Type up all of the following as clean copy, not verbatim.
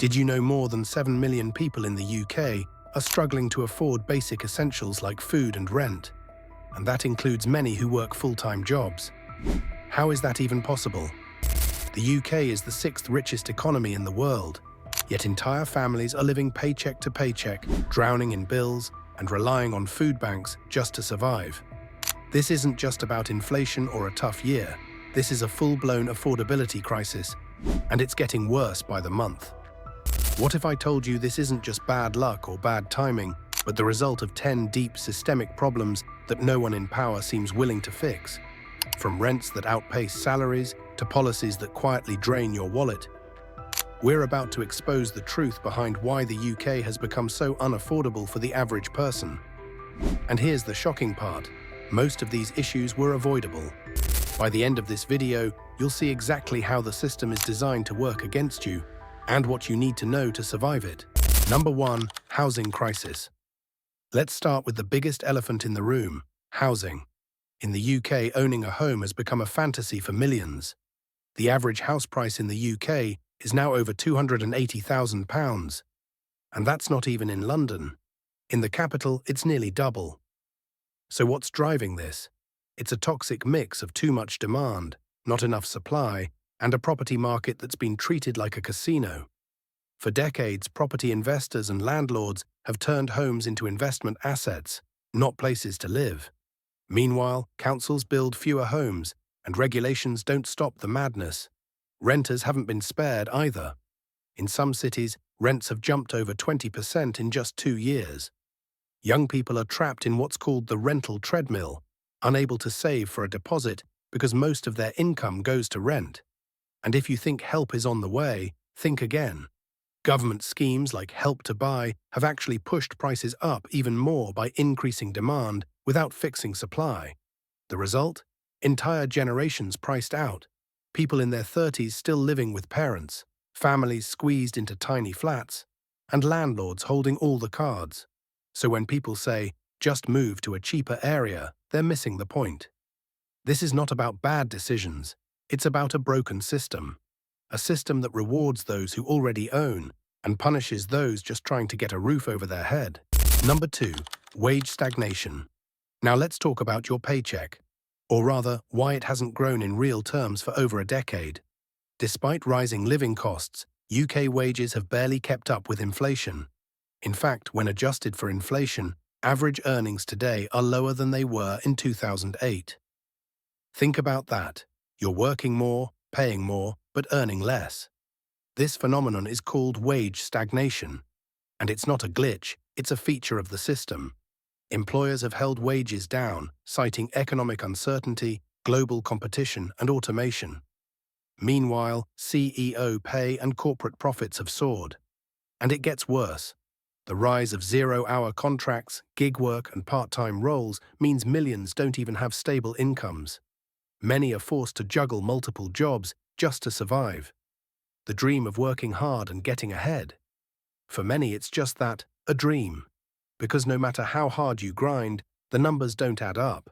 Did you know more than 7 million people in the UK are struggling to afford basic essentials like food and rent? And that includes many who work full-time jobs. How is that even possible? The UK is the sixth richest economy in the world, yet entire families are living paycheck to paycheck, drowning in bills and relying on food banks just to survive. This isn't just about inflation or a tough year. This is a full-blown affordability crisis, and it's getting worse by the month. What if I told you this isn't just bad luck or bad timing, but the result of 10 deep systemic problems that no one in power seems willing to fix? From rents that outpace salaries to policies that quietly drain your wallet. We're about to expose the truth behind why the UK has become so unaffordable for the average person. And here's the shocking part. Most of these issues were avoidable. By the end of this video, you'll see exactly how the system is designed to work against you and what you need to know to survive it. Number 1. Housing crisis. Let's start with the biggest elephant in the room, housing. In the UK, owning a home has become a fantasy for millions. The average house price in the UK is now over £280,000. And that's not even in London. In the capital, it's nearly double. So what's driving this? It's a toxic mix of too much demand, not enough supply, and a property market that's been treated like a casino. For decades, property investors and landlords have turned homes into investment assets, not places to live. Meanwhile, councils build fewer homes, and regulations don't stop the madness. Renters haven't been spared either. In some cities, rents have jumped over 20% in just 2 years. Young people are trapped in what's called the rental treadmill, unable to save for a deposit because most of their income goes to rent. And if you think help is on the way, think again. Government schemes like Help to Buy have actually pushed prices up even more by increasing demand without fixing supply. The result? Entire generations priced out. People in their 30s still living with parents, families squeezed into tiny flats, and landlords holding all the cards. So when people say, just move to a cheaper area, they're missing the point. This is not about bad decisions. It's about a broken system. A system that rewards those who already own and punishes those just trying to get a roof over their head. Number 2. Wage stagnation. Now let's talk about your paycheck. Or rather, why it hasn't grown in real terms for over a decade. Despite rising living costs, UK wages have barely kept up with inflation. In fact, when adjusted for inflation, average earnings today are lower than they were in 2008. Think about that. You're working more, paying more, but earning less. This phenomenon is called wage stagnation. And it's not a glitch, it's a feature of the system. Employers have held wages down, citing economic uncertainty, global competition, and automation. Meanwhile, CEO pay and corporate profits have soared. And it gets worse. The rise of zero-hour contracts, gig work, and part-time roles means millions don't even have stable incomes. Many are forced to juggle multiple jobs just to survive. The dream of working hard and getting ahead. For many, it's just that, a dream. Because no matter how hard you grind, the numbers don't add up.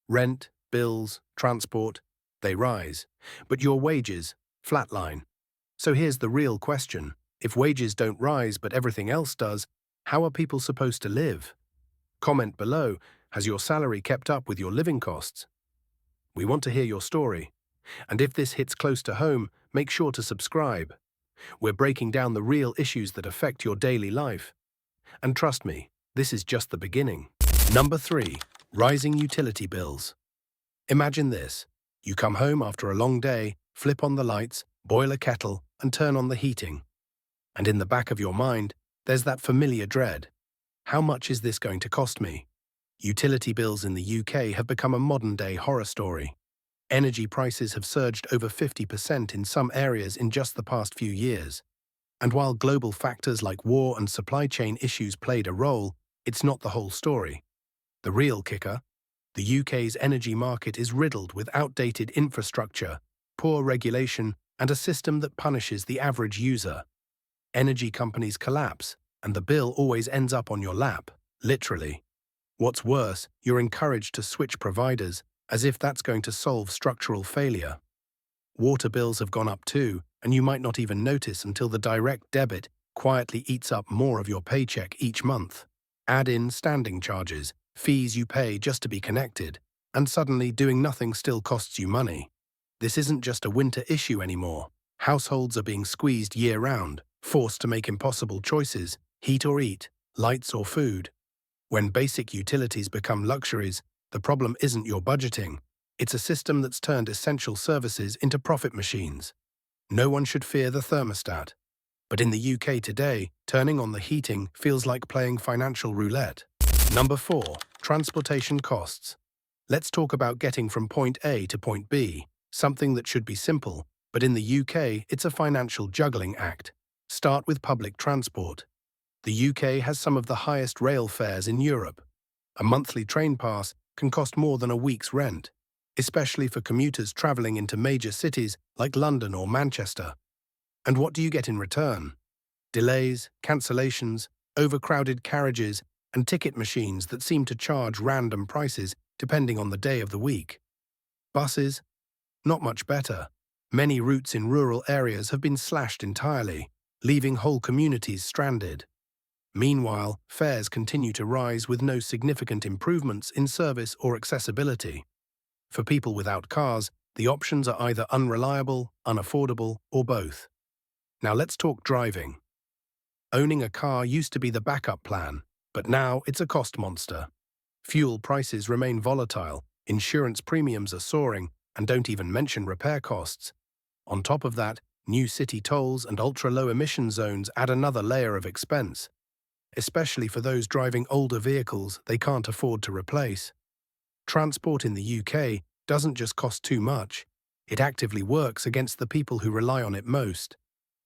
Rent, bills, transport, they rise. But your wages, flatline. So here's the real question. If wages don't rise but everything else does, how are people supposed to live? Comment below, has your salary kept up with your living costs? We want to hear your story. And if this hits close to home, make sure to subscribe. We're breaking down the real issues that affect your daily life. And trust me, this is just the beginning. Number 3. Rising utility bills. Imagine this. You come home after a long day, flip on the lights, boil a kettle, and turn on the heating. And in the back of your mind, there's that familiar dread. How much is this going to cost me? Utility bills in the UK have become a modern-day horror story. Energy prices have surged over 50% in some areas in just the past few years. And while global factors like war and supply chain issues played a role, it's not the whole story. The real kicker? The UK's energy market is riddled with outdated infrastructure, poor regulation, and a system that punishes the average user. Energy companies collapse, and the bill always ends up on your lap, literally. What's worse, you're encouraged to switch providers, as if that's going to solve structural failure. Water bills have gone up too, and you might not even notice until the direct debit quietly eats up more of your paycheck each month. Add in standing charges, fees you pay just to be connected, and suddenly doing nothing still costs you money. This isn't just a winter issue anymore. Households are being squeezed year-round, forced to make impossible choices, heat or eat, lights or food. When basic utilities become luxuries, the problem isn't your budgeting. It's a system that's turned essential services into profit machines. No one should fear the thermostat. But in the UK today, turning on the heating feels like playing financial roulette. Number 4. Transportation costs. Let's talk about getting from point A to point B, something that should be simple, but in the UK, it's a financial juggling act. Start with public transport. The UK has some of the highest rail fares in Europe. A monthly train pass can cost more than a week's rent, especially for commuters travelling into major cities like London or Manchester. And what do you get in return? Delays, cancellations, overcrowded carriages, and ticket machines that seem to charge random prices depending on the day of the week. Buses? Not much better. Many routes in rural areas have been slashed entirely, leaving whole communities stranded. Meanwhile, fares continue to rise with no significant improvements in service or accessibility. For people without cars, the options are either unreliable, unaffordable, or both. Now let's talk driving. Owning a car used to be the backup plan, but now it's a cost monster. Fuel prices remain volatile, insurance premiums are soaring, and don't even mention repair costs. On top of that, new city tolls and ultra-low emission zones add another layer of expense, especially for those driving older vehicles they can't afford to replace. Transport in the UK doesn't just cost too much, it actively works against the people who rely on it most.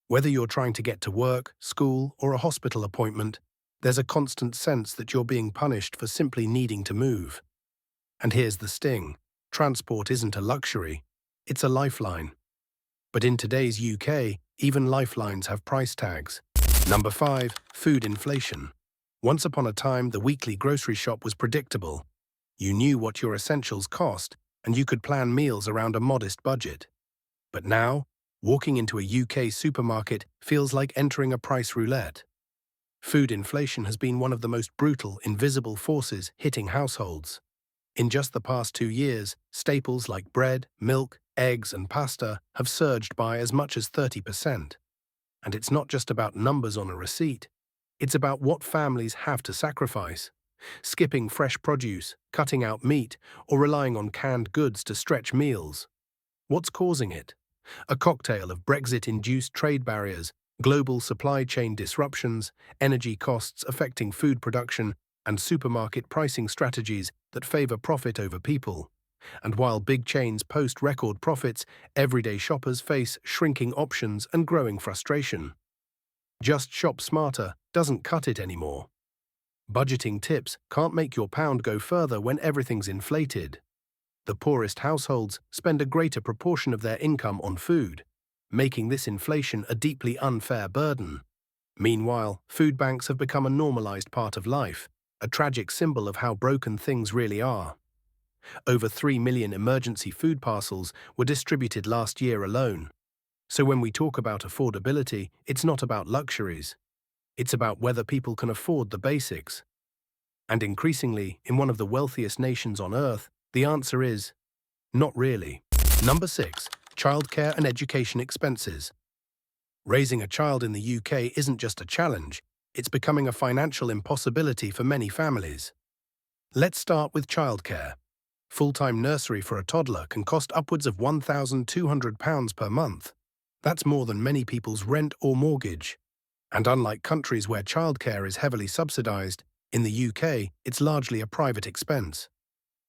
Whether you're trying to get to work, school, or a hospital appointment, there's a constant sense that you're being punished for simply needing to move. And here's the sting. Transport isn't a luxury, it's a lifeline. But in today's UK, even lifelines have price tags. Number 5. Food inflation. Once upon a time, the weekly grocery shop was predictable. You knew what your essentials cost, and you could plan meals around a modest budget. But now, walking into a UK supermarket feels like entering a price roulette. Food inflation has been one of the most brutal, invisible forces hitting households. In just the past 2 years, staples like bread, milk, eggs, and pasta have surged by as much as 30%. And it's not just about numbers on a receipt. It's about what families have to sacrifice. Skipping fresh produce, cutting out meat, or relying on canned goods to stretch meals. What's causing it? A cocktail of Brexit-induced trade barriers, global supply chain disruptions, energy costs affecting food production, and supermarket pricing strategies that favor profit over people. And while big chains post record profits, everyday shoppers face shrinking options and growing frustration. Just shop smarter doesn't cut it anymore. Budgeting tips can't make your pound go further when everything's inflated. The poorest households spend a greater proportion of their income on food, making this inflation a deeply unfair burden. Meanwhile, food banks have become a normalized part of life, a tragic symbol of how broken things really are. Over 3 million emergency food parcels were distributed last year alone. So when we talk about affordability, it's not about luxuries. It's about whether people can afford the basics. And increasingly, in one of the wealthiest nations on earth, the answer is, not really. Number 6. Childcare and education expenses. Raising a child in the UK isn't just a challenge, it's becoming a financial impossibility for many families. Let's start with childcare. Full-time nursery for a toddler can cost upwards of £1,200 per month. That's more than many people's rent or mortgage. And unlike countries where childcare is heavily subsidised, in the UK, it's largely a private expense.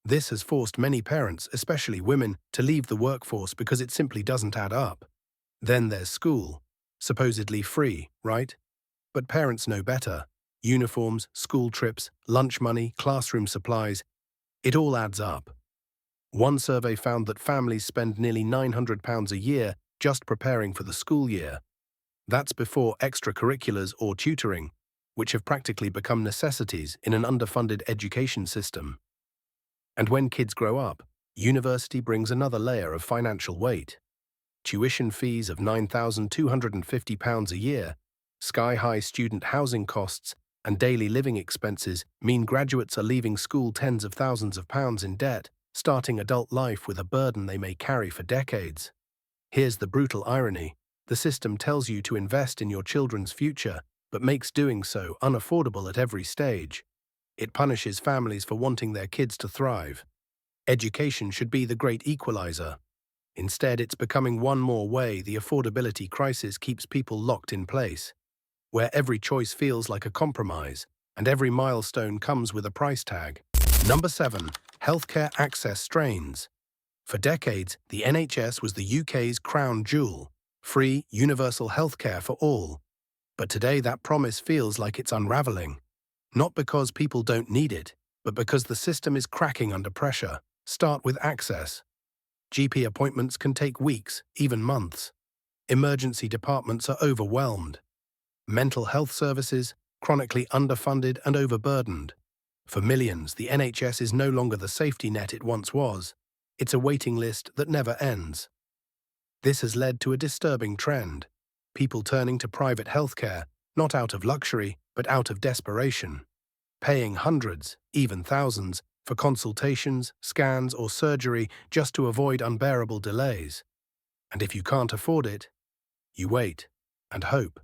This has forced many parents, especially women, to leave the workforce because it simply doesn't add up. Then there's school. Supposedly free, right? But parents know better. Uniforms, school trips, lunch money, classroom supplies, it all adds up. One survey found that families spend nearly £900 a year just preparing for the school year. That's before extracurriculars or tutoring, which have practically become necessities in an underfunded education system. And when kids grow up, university brings another layer of financial weight. tuition fees of £9,250 a year, sky-high student housing costs, and daily living expenses mean graduates are leaving school tens of thousands of pounds in debt, starting adult life with a burden they may carry for decades. Here's the brutal irony. The system tells you to invest in your children's future, but makes doing so unaffordable at every stage. It punishes families for wanting their kids to thrive. Education should be the great equalizer. Instead, it's becoming one more way the affordability crisis keeps people locked in place, where every choice feels like a compromise, and every milestone comes with a price tag. Number 7. Healthcare access strains. For decades, the NHS was the UK's crown jewel, free, universal healthcare for all. But today that promise feels like it's unraveling. Not because people don't need it, but because the system is cracking under pressure. Start with access. GP appointments can take weeks, even months. Emergency departments are overwhelmed. Mental health services, chronically underfunded and overburdened. For millions, the NHS is no longer the safety net it once was. It's a waiting list that never ends. This has led to a disturbing trend. People turning to private healthcare, not out of luxury, but out of desperation. Paying hundreds, even thousands, for consultations, scans, or surgery just to avoid unbearable delays. And if you can't afford it, you wait and hope.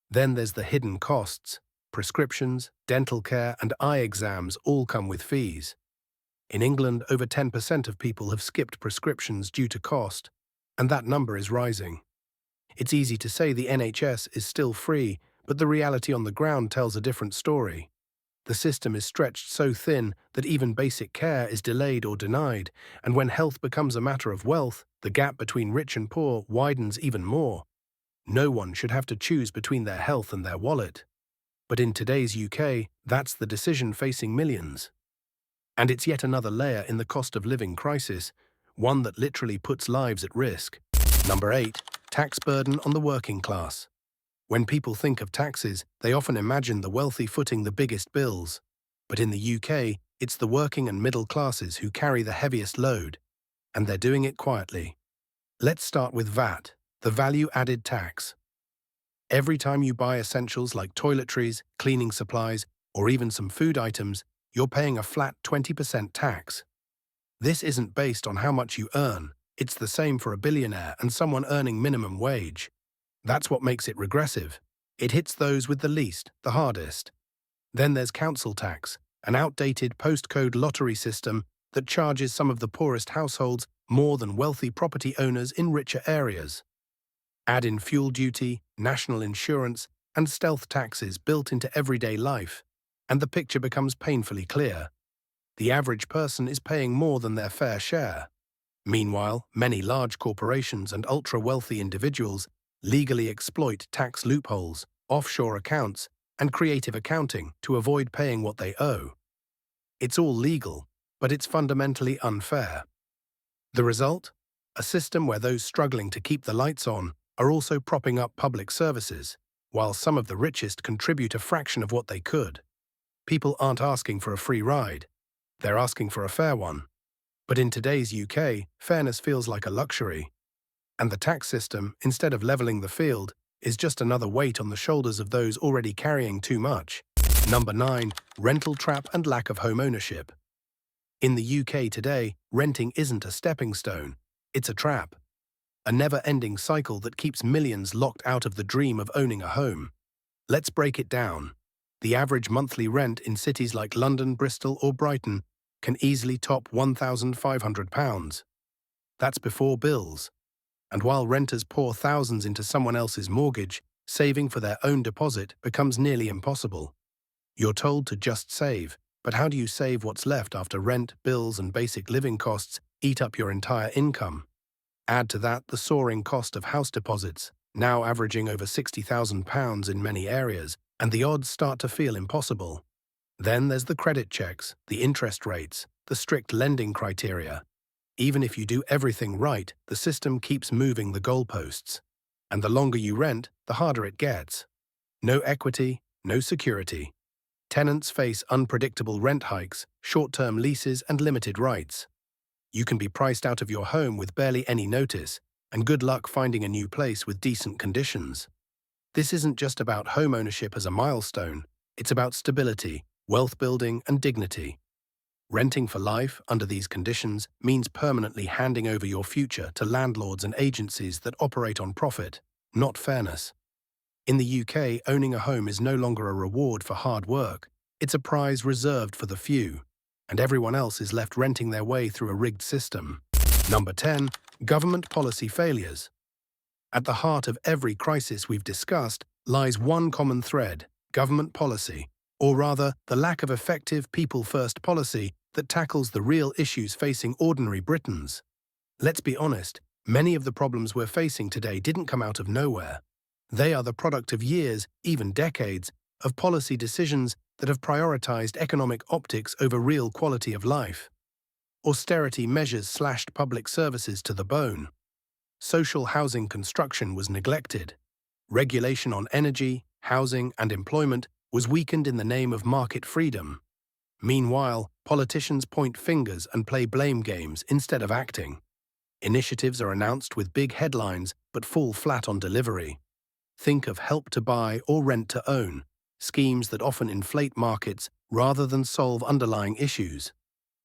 Then there's the hidden costs. Prescriptions, dental care, and eye exams all come with fees. In England, over 10% of people have skipped prescriptions due to cost, and that number is rising. It's easy to say the NHS is still free, but the reality on the ground tells a different story. The system is stretched so thin that even basic care is delayed or denied, and when health becomes a matter of wealth, the gap between rich and poor widens even more. No one should have to choose between their health and their wallet. But in today's UK, that's the decision facing millions. And it's yet another layer in the cost of living crisis, one that literally puts lives at risk. Number 8. Tax burden on the working class. When people think of taxes, they often imagine the wealthy footing the biggest bills. But in the UK, it's the working and middle classes who carry the heaviest load, and they're doing it quietly. Let's start with VAT, the value-added tax. Every time you buy essentials like toiletries, cleaning supplies, or even some food items, you're paying a flat 20% tax. This isn't based on how much you earn. It's the same for a billionaire and someone earning minimum wage. That's what makes it regressive. It hits those with the least, the hardest. Then there's council tax, an outdated postcode lottery system that charges some of the poorest households more than wealthy property owners in richer areas. Add in fuel duty, national insurance, and stealth taxes built into everyday life, and the picture becomes painfully clear. The average person is paying more than their fair share. Meanwhile, many large corporations and ultra-wealthy individuals legally exploit tax loopholes, offshore accounts, and creative accounting to avoid paying what they owe. It's all legal, but it's fundamentally unfair. The result? A system where those struggling to keep the lights on are also propping up public services, while some of the richest contribute a fraction of what they could. People aren't asking for a free ride. They're asking for a fair one. But in today's UK, fairness feels like a luxury. And the tax system, instead of leveling the field, is just another weight on the shoulders of those already carrying too much. Number 9. Rental trap and lack of home ownership. In the UK today, renting isn't a stepping stone, it's a trap. A never-ending cycle that keeps millions locked out of the dream of owning a home. Let's break it down. The average monthly rent in cities like London, Bristol, or Brighton can easily top £1,500. That's before bills. And while renters pour thousands into someone else's mortgage, saving for their own deposit becomes nearly impossible. You're told to just save, but how do you save what's left after rent, bills, and basic living costs eat up your entire income? Add to that the soaring cost of house deposits, now averaging over £60,000 in many areas, and the odds start to feel impossible. Then there's the credit checks, the interest rates, the strict lending criteria. Even if you do everything right, the system keeps moving the goalposts. And the longer you rent, the harder it gets. No equity, no security. Tenants face unpredictable rent hikes, short-term leases, and limited rights. You can be priced out of your home with barely any notice, And good luck finding a new place with decent conditions. This isn't just about home ownership as a milestone, it's about stability, wealth building, and dignity. Renting for life under these conditions means permanently handing over your future to landlords and agencies that operate on profit, not fairness. In the UK, owning a home is no longer a reward for hard work. It's a prize reserved for the few, and everyone else is left renting their way through a rigged system. Number 10. Government policy failures. At the heart of every crisis we've discussed lies one common thread: government policy, or rather, the lack of effective people-first policy that tackles the real issues facing ordinary Britons. Let's be honest, many of the problems we're facing today didn't come out of nowhere. They are the product of years, even decades, of policy decisions that have prioritized economic optics over real quality of life. Austerity measures slashed public services to the bone. Social housing construction was neglected. Regulation on energy, housing, and employment was weakened in the name of market freedom. Meanwhile, politicians point fingers and play blame games instead of acting. Initiatives are announced with big headlines but fall flat on delivery. Think of Help to Buy or Rent to Own, schemes that often inflate markets rather than solve underlying issues.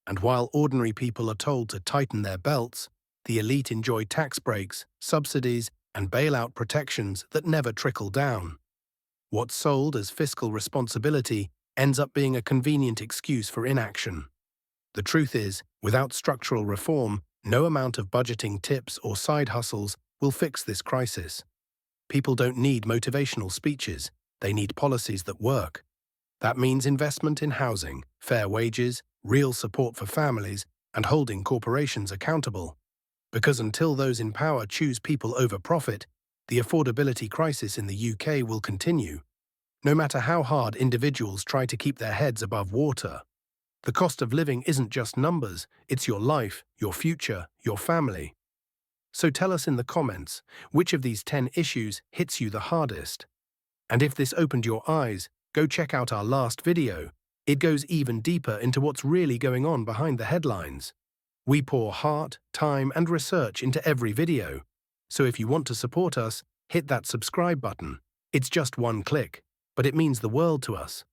And while ordinary people are told to tighten their belts, the elite enjoy tax breaks, subsidies, and bailout protections that never trickle down. What's sold as fiscal responsibility ends up being a convenient excuse for inaction. The truth is, without structural reform, no amount of budgeting tips or side hustles will fix this crisis. People don't need motivational speeches, they need policies that work. That means investment in housing, fair wages, real support for families, and holding corporations accountable. Because until those in power choose people over profit, the affordability crisis in the UK will continue, no matter how hard individuals try to keep their heads above water. The cost of living isn't just numbers, it's your life, your future, your family. So tell us in the comments, which of these 10 issues hits you the hardest? And if this opened your eyes, go check out our last video. It goes even deeper into what's really going on behind the headlines. We pour heart, time, and research into every video. So if you want to support us, hit that subscribe button. It's just one click, but it means the world to us.